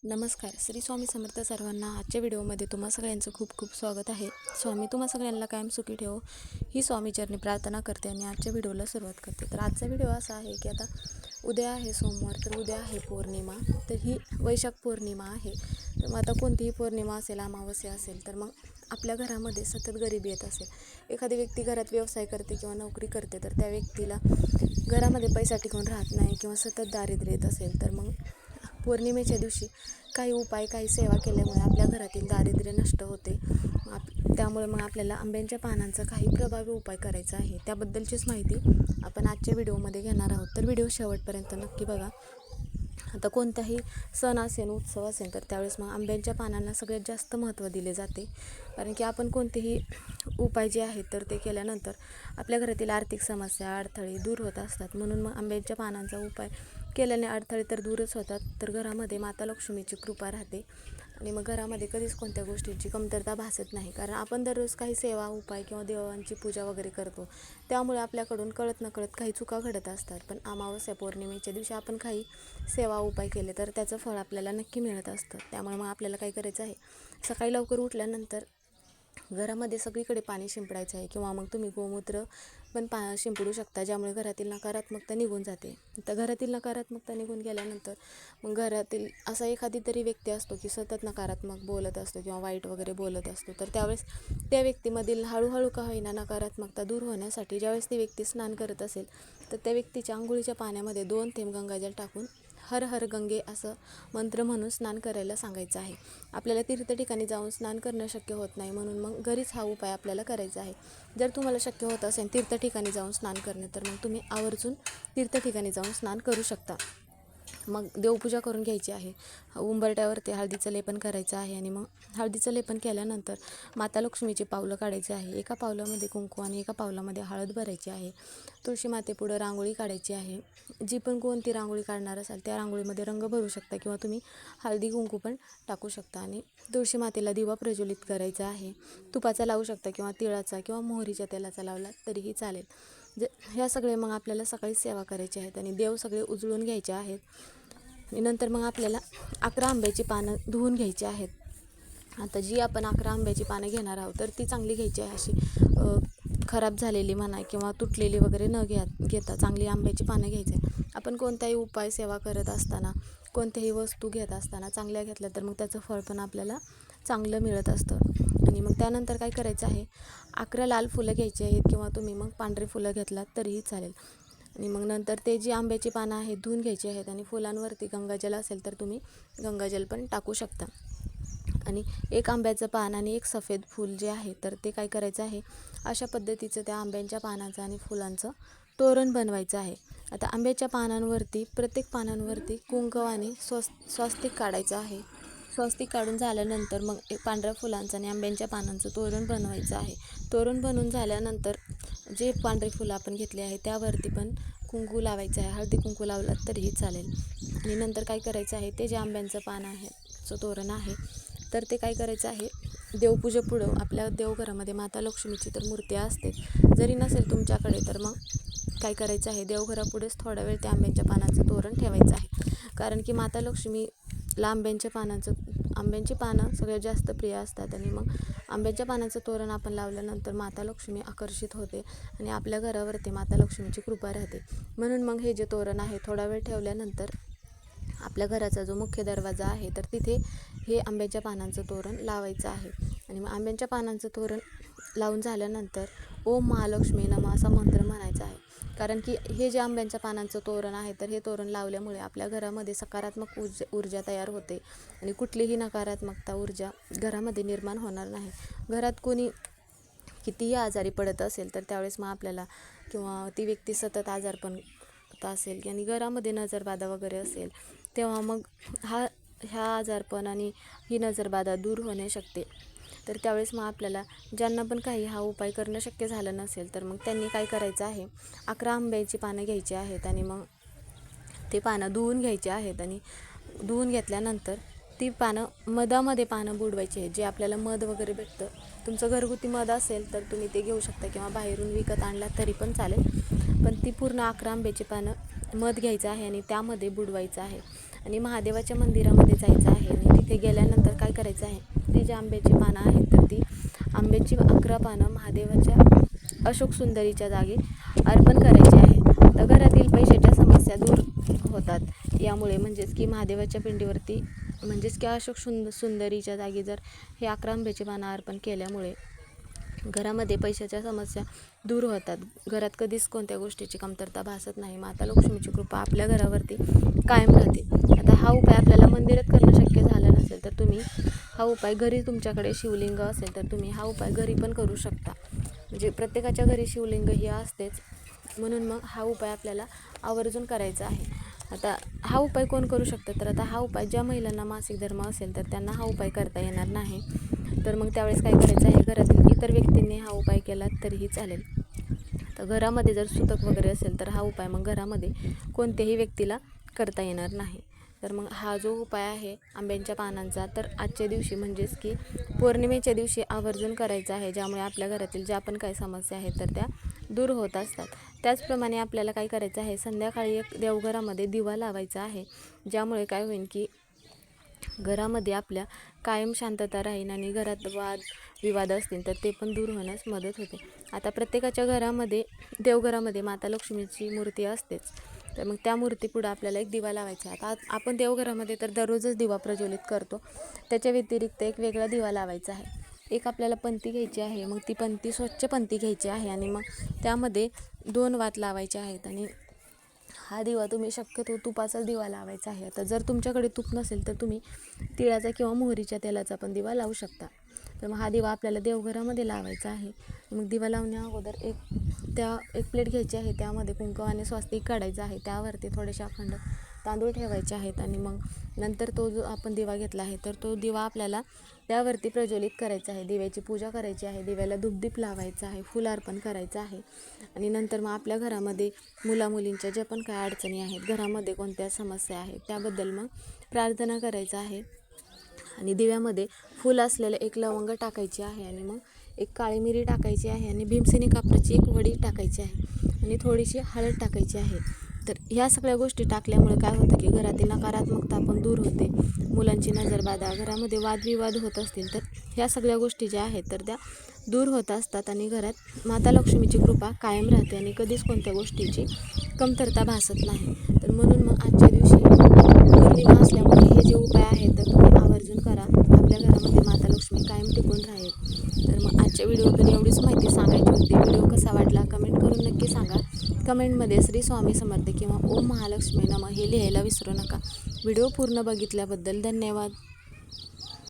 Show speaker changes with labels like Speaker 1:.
Speaker 1: नमस्कार. श्री स्वामी समर्थ सर्वांना. आजच्या व्हिडिओमध्ये तुम्हा सगळ्यांचं खूप खूप स्वागत आहे. स्वामी तुम्हा सगळ्यांना कायम सुखी ठेवो ही स्वामीचरणी प्रार्थना करते आणि आजच्या व्हिडिओला सुरुवात करते. तर आजचा व्हिडिओ असा आहे की आता उद्या आहे सोमवार, तर उद्या आहे पौर्णिमा. तर ही वैशाख पौर्णिमा आहे. तर मग आता कोणतीही पौर्णिमा असेल, अमावस्या असेल, तर मग आपल्या घरामध्ये सतत गरिबी येत असेल, एखादी व्यक्ती घरात व्यवसाय करते किंवा नोकरी करते, तर त्या व्यक्तीला घरामध्ये पैसा टिकून राहत नाही किंवा सतत दारिद्र्य येत असेल, तर मग पौर्णिमेच्या दिवशी काही उपाय, काही सेवा केल्यामुळे आपल्या घरातील दारिद्र्य नष्ट होते. त्यामुळे मग आपल्याला आंब्यांच्या पानांचा काही प्रभावी उपाय करायचा आहे. त्याबद्दलचीच माहिती आपण आजच्या व्हिडिओमध्ये घेणार आहोत. तर व्हिडिओ शेवटपर्यंत नक्की बघा. आता कोणताही सण असेल, उत्सव असेल, तर त्यावेळेस मग आंब्यांच्या पानांना सगळ्यात जास्त महत्त्व दिले जाते. कारण की आपण कोणतेही उपाय जे आहेत तर ते केल्यानंतर आपल्या घरातील आर्थिक समस्या, अडथळे दूर होत असतात. म्हणून मग आंब्यांच्या पानांचा उपाय केल्याने अडथळे तर दूरच होतात, तर घरामध्ये माता लक्ष्मीची कृपा राहते आणि मग घरामध्ये कधीच कोणत्या गोष्टींची कमतरता भासत नाही. कारण आपण दररोज काही सेवा, उपाय किंवा देवांची पूजा वगैरे करतो, त्यामुळे आपल्याकडून कळत नकळत काही चुका घडत असतात. पण अमावस्या पौर्णिमेच्या दिवशी आपण काही सेवा, उपाय केले तर त्याचं फळ आपल्याला नक्की मिळत असतं. त्यामुळे मग आपल्याला काय करायचं आहे, सकाळी लवकर उठल्यानंतर घरामध्ये सगळीकडे पाणी शिंपडायचं आहे किंवा मग तुम्ही गोमूत्र पण शिंपडू शकता, ज्यामुळे घरातील नकारात्मकता निघून जाते. तर घरातील नकारात्मकता निघून गेल्यानंतर मग घरातील असा एखादी तरी व्यक्ती असतो की सतत नकारात्मक बोलत असतो किंवा वाईट वगैरे बोलत असतो, तर त्यावेळेस त्या व्यक्तीमधील हळूहळू का होईना नकारात्मकता दूर होण्यासाठी ज्यावेळेस ती व्यक्ती स्नान करत असेल, तर त्या व्यक्तीच्या अंघोळीच्या पाण्यामध्ये 2 थेंब गंगाजल टाकून हर हर गंगे असं मंत्र म्हणून स्नान करायला सांगायचं आहे. आपल्याला तीर्थ ठिकाणी जाऊन स्नान करणं शक्य होत नाही, म्हणून मग घरीच हा उपाय आपल्याला करायचा आहे. जर तुम्हाला शक्य होत असेल तीर्थ ठिकाणी जाऊन स्नान करणे, तर मग तुम्ही आवर्जून तीर्थ ठिकाणी जाऊन स्नान करू शकता. मग देवपूजा करून घ्यायची आहे. उंबरट्यावरती हळदीचं लेपन करायचं आहे आणि मग हळदीचं लेपन केल्यानंतर माता लक्ष्मीचे पावलं काढायचे आहे. एका पावलामध्ये कुंकू आणि एका पावलामध्ये हळद भरायची आहे. तुळशी मातेपुढं रांगोळी काढायची आहे. जी पण कोणती रांगोळी काढणार असाल त्या रांगोळीमध्ये रंग भरू शकता किंवा तुम्ही हळदी कुंकू पण टाकू शकता आणि तुळशी मातेला दिवा प्रज्वलित करायचा आहे. तुपाचा लावू शकता किंवा तिळाचा किंवा मोहरीच्या तेलाचा लावला तरीही चालेल. ह्या सगळे मग आपल्याला सकाळी सेवा करायची आहेत आणि देव सगळे उजळून घ्यायचे आहेत. आणि नंतर मग आपल्याला 11 आंब्याची पानं धुवून घ्यायची आहेत. आता जी आपण 11 आंब्याची पानं घेणार आहोत तर ती चांगली घ्यायची आहे, अशी खराब झालेली म्हणा किंवा तुटलेली वगैरे न घेता चांगली आंब्याची पानं घ्यायची आहे. आपण कोणताही उपाय, सेवा करत असताना, कोणत्याही वस्तू घेत असताना चांगल्या घेतल्या तर मग त्याचं फळ पण आपल्याला चांगलं मिळत असतं. आणि मग त्यानंतर काय करायचं आहे, 11 लाल फुलं घ्यायची आहेत किंवा तुम्ही मग पांढरी फुलं घेतलात तरीही चालेल. आणि मग नंतर ते जी आंब्याची पानं आहेत धुवून घ्यायची आहेत आणि फुलांवरती गंगाजल असेल तर तुम्ही गंगाजल पण टाकू शकता. आणि एक आंब्याचं पान आणि एक सफेद फूल जे आहे तर ते काय करायचं आहे, अशा पद्धतीचं त्या आंब्यांच्या पानाचं आणि फुलांचं तोरण बनवायचं आहे. आता आंब्याच्या पानांवरती, प्रत्येक पानांवरती कुंकवाने स्वस्तिक काढायचं आहे. स्वस्तिक काढून झाल्यानंतर मग एक पांढऱ्या फुलांचं आणि आंब्यांच्या पानांचं तोरण बनवायचं आहे. तोरण बनवून झाल्यानंतर जे पांढरी फुलं आपण घेतली आहे त्यावरती पण कुंकू लावायचं आहे. हळदी कुंकू लावलात तरीही चालेल. आणि नंतर काय करायचं आहे, ते जे आंब्यांचं पान आहे, जो तोरण आहे, तर ते काय करायचं आहे, देवपूजेपुढं आपल्या देवघरामध्ये माता लक्ष्मीची तर मूर्ती असते. जरी नसेल तुमच्याकडे तर मग काय करायचं आहे, देवघरापुढेच थोडा वेळ त्या आंब्यांच्या पानाचं तोरण ठेवायचं आहे. कारण की माता लक्ष्मीला आंब्यांची पानं सगळ्यात जास्त प्रिय असतात आणि मग आंब्याच्या पानाचं तोरण आपण लावल्यानंतर माता लक्ष्मी आकर्षित होते आणि आपल्या घरावरती माता लक्ष्मीची कृपा राहते. म्हणून मग हे जे तोरण आहे थोडा वेळ ठेवल्यानंतर आपल्या घराचा जो मुख्य दरवाजा आहे तर तिथे हे आंब्याच्या पानांचं तोरण लावायचं आहे. आणि मग आंब्यांच्या पानांचं तोरण लावून झाल्यानंतर ओम महालक्ष्मी नमः असा मंत्र म्हणायचा आहे. कारण की हे जे आंब्यांच्या पानांचं तोरण आहे तर हे तोरण लावल्यामुळे आपल्या घरामध्ये सकारात्मक ऊर्जा तयार होते आणि कुठलीही नकारात्मकता ऊर्जा घरामध्ये निर्माण होणार नाही. घरात कोणी कितीही आजारी पडत असेल तर त्यावेळेस मग आपल्याला किंवा ती व्यक्ती सतत आजारपण असेल आणि घरामध्ये नजरबाधा वगैरे असेल, तेव्हा मग ह्या आजारपण आणि ही नजरबाधा दूर होणे शकते. तर त्यावेळेस मग आपल्याला ज्यांना पण काही हा उपाय करणं शक्य झालं नसेल तर मग त्यांनी काय करायचं आहे, 11 आंब्याची पानं घ्यायची आहेत आणि मग ते पानं धुवून घ्यायची आहेत आणि धुवून घेतल्यानंतर ती मधामध्ये पानं बुडवायची आहेत. जे आपल्याला मध वगैरे भेटतं, तुमचं घरगुती मध असेल तर तुम्ही ते घेऊ शकता किंवा बाहेरून विकत आणला तरी पण चालेल. पण ती पूर्ण 11 आंब्याची पानं मध घ्यायचं आहे आणि त्यामध्ये बुडवायचं आहे आणि महादेवाच्या मंदिरामध्ये जायचं आहे आणि घरामध्ये गेल्यानंतर काय करायचं आहे, ती जी आंब्याची पानं आहेत तर ती आंब्याची 11 पानं महादेवाच्या अशोक सुंदरीच्या जागी अर्पण करायची आहे. तर घरातील पैशाच्या समस्या दूर होतात यामुळे, म्हणजेच की महादेवाच्या पिंडीवरती म्हणजेच की अशोक सुंदरीच्या जागी जर हे 11 आंब्याची पानं अर्पण केल्यामुळे घरामध्ये पैशाच्या समस्या दूर होतात. घरात कधीच कोणत्या गोष्टीची कमतरता भासत नाही. माता लक्ष्मीची कृपा आपल्या घरावरती कायम राहते. आता हा उपाय आपल्याला मंदिरात करणं शक्य झालं नसेल तर तुम्ही हा उपाय घरी, तुमच्याकडे शिवलिंग असेल तर तुम्ही हा उपाय घरी पण करू शकता. म्हणजे प्रत्येकाच्या घरी शिवलिंग ही असतेच, म्हणून मग हा उपाय आपल्याला आवर्जून करायचा आहे. आता हा उपाय कोण करू शकतं, तर आता हा उपाय ज्या महिलांना मासिक धर्म असेल तर त्यांना हा उपाय करता येणार नाही. तर मग त्यावेळेस काय करायचं आहे, घरातील इतर व्यक्तींनी हा उपाय केला तरीही चालेल. तर घरामध्ये जर सुतक वगैरे असेल तर हा उपाय मग घरामध्ये कोणत्याही व्यक्तीला करता येणार नाही. तर मग हा जो उपाय आहे आंब्यांच्या पानांचा, तर आजच्या दिवशी म्हणजेच की पौर्णिमेच्या दिवशी आवर्जून करायचा आहे, ज्यामुळे आपल्या घरातील ज्या पण काही समस्या आहेत तर त्या दूर होत असतात. त्याचप्रमाणे आपल्याला काय करायचं आहे, संध्याकाळी एक देवघरामध्ये दिवा लावायचा आहे, ज्यामुळे काय होईल की घरामध्ये आपल्या कायम शांतता राहील आणि घरात वाद विवाद असतील तर ते पण दूर होण्यास मदत होते. आता प्रत्येकाच्या घरामध्ये देवघरामध्ये माता लक्ष्मीची मूर्ती असतेच, तर मग त्या मूर्तीपुढं आपल्याला एक दिवा लावायचा आहे. आता आपण देवघरामध्ये तर दररोजच दिवा प्रज्वलित करतो, त्याच्या व्यतिरिक्त एक वेगळा दिवा लावायचा आहे. एक आपल्याला पंती घ्यायची आहे, मग ती पंती स्वच्छ पंती घ्यायची आहे आणि मग त्यामध्ये 2 वात लावायचे आहेत आणि हा दिवा तुम्ही शक्यतो तुपाचाच दिवा लावायचा आहे. आता जर तुमच्याकडे तूप नसेल तर तुम्ही तिळाचा किंवा मोहरीच्या तेलाचा पण दिवा लावू शकता. तर मग हा दिवा आपल्याला देवघरामध्ये लावायचा आहे. मग दिवा लावण्या अगोदर एक प्लेट घ्यायची आहे, त्यामध्ये कुंकू आणि स्वस्तिक काढायचं आहे, त्यावरती थोडेसे अखंड तांदूळ ठेवायचे आहेत आणि मग नंतर तो जो आपण दिवा घेतला आहे तर तो दिवा आपल्याला त्यावरती प्रज्वलित करायचा आहे. दिव्याची पूजा करायची आहे, दिव्याला धूपदीप लावायचा आहे, फुल अर्पण करायचं आहे आणि नंतर मग आपल्या घरामध्ये मुलामुलींच्या ज्या पण काय अडचणी आहेत, घरामध्ये कोणत्या समस्या आहेत त्याबद्दल मग प्रार्थना करायचं आहे. आणि दिव्यामध्ये फुल असलेलं एक लवंग टाकायची आहे आणि मग एक काळी मिरी टाकायची आहे आणि भीमसेनी कापराची एक वडी टाकायची आहे आणि थोडीशी हळद टाकायची आहे. तर ह्या सगळ्या गोष्टी टाकल्यामुळे काय होतं की घरातील नकारात्मकता पण दूर होते, मुलांची नजरबाधा, घरामध्ये वादविवाद होत असतील तर ह्या सगळ्या गोष्टी ज्या आहेत तर त्या दूर होत असतात आणि घरात माता लक्ष्मीची कृपा कायम राहते आणि कधीच कोणत्या गोष्टीची कमतरता भासत नाही. तर म्हणून मग आजच्या दिवशी पौर्णिमा असल्यामुळे हे जे उपाय आहेत तर तुम्ही आवर्जून करा. आपल्या घरामध्ये माता लक्ष्मी कायम टिकून राहील. तर मग आजच्या व्हिडिओतून एवढीच माहिती सांगायची होती. व्हिडिओ कसा वाटला कमेंट करून नक्की सांगा. कमेंटमध्ये श्री स्वामी समर्थ किंवा ओम महालक्ष्मी नमः हे लिहायला विसरू नका. व्हिडिओ पूर्ण बघितल्याबद्दल धन्यवाद.